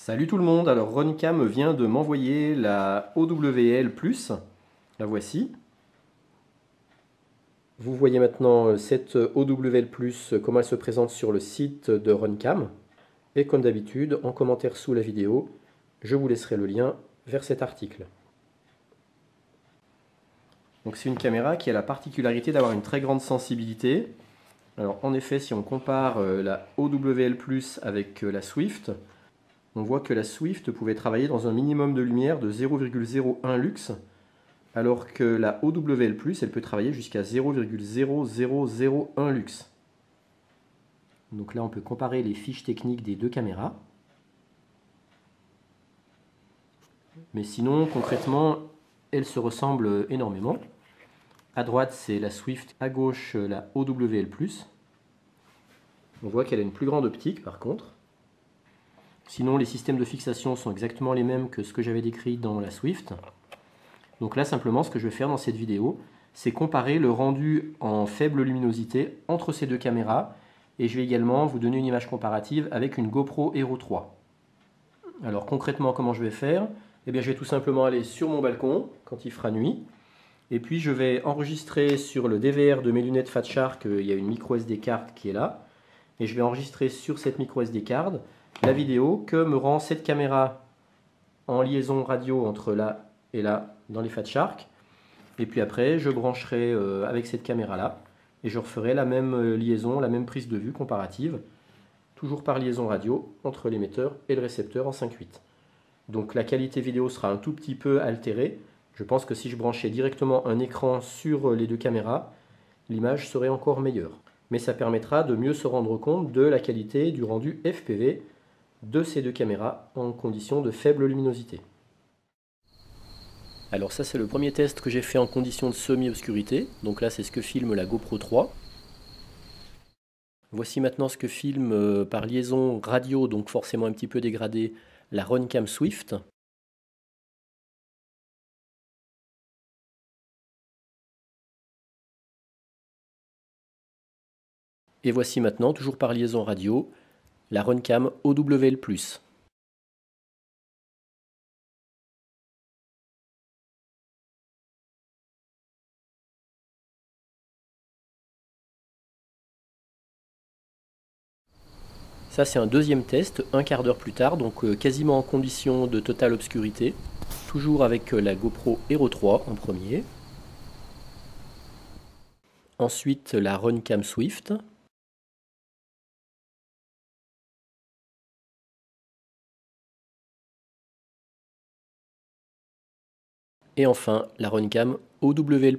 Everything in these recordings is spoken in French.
Salut tout le monde, alors Roncam vient de m'envoyer la OWL+, la voici. Vous voyez maintenant cette OWL+, comment elle se présente sur le site de Roncam. Et comme d'habitude, en commentaire sous la vidéo, je vous laisserai le lien vers cet article. Donc c'est une caméra qui a la particularité d'avoir une très grande sensibilité. Alors en effet, si on compare la OWL+, avec la Swift, on voit que la Swift pouvait travailler dans un minimum de lumière de 0,01 lux, alors que la OWL+, elle peut travailler jusqu'à 0,0001 lux. Donc là, on peut comparer les fiches techniques des deux caméras. Mais sinon, concrètement, elles se ressemblent énormément. À droite, c'est la Swift, à gauche, la OWL+. On voit qu'elle a une plus grande optique, par contre. Sinon, les systèmes de fixation sont exactement les mêmes que ce que j'avais décrit dans la Swift. Donc là, simplement, ce que je vais faire dans cette vidéo, c'est comparer le rendu en faible luminosité entre ces deux caméras. Et je vais également vous donner une image comparative avec une GoPro Hero 3. Alors concrètement, comment je vais faire? Eh bien, je vais tout simplement aller sur mon balcon quand il fera nuit. Et puis, je vais enregistrer sur le DVR de mes lunettes Fat Shark, il y a une micro SD card qui est là. Et je vais enregistrer sur cette micro SD card la vidéo que me rend cette caméra en liaison radio entre là et là dans les Fat Shark. Et puis après, je brancherai avec cette caméra-là et je referai la même liaison, la même prise de vue comparative, toujours par liaison radio entre l'émetteur et le récepteur en 5.8. Donc la qualité vidéo sera un tout petit peu altérée. Je pense que si je branchais directement un écran sur les deux caméras, l'image serait encore meilleure. Mais ça permettra de mieux se rendre compte de la qualité du rendu FPV de ces deux caméras en conditions de faible luminosité. Alors ça, c'est le premier test que j'ai fait en conditions de semi-obscurité. Donc là, c'est ce que filme la GoPro 3. Voici maintenant ce que filme par liaison radio, donc forcément un petit peu dégradé, la Roncam Swift. Et voici maintenant, toujours par liaison radio, la Roncam OWL+. Ça, c'est un deuxième test, un quart d'heure plus tard, donc quasiment en condition de totale obscurité. Toujours avec la GoPro Hero 3 en premier. Ensuite, la Roncam Swift. Et enfin, la Roncam OWL+.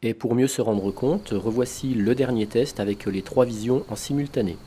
Et pour mieux se rendre compte, revoici le dernier test avec les trois visions en simultané.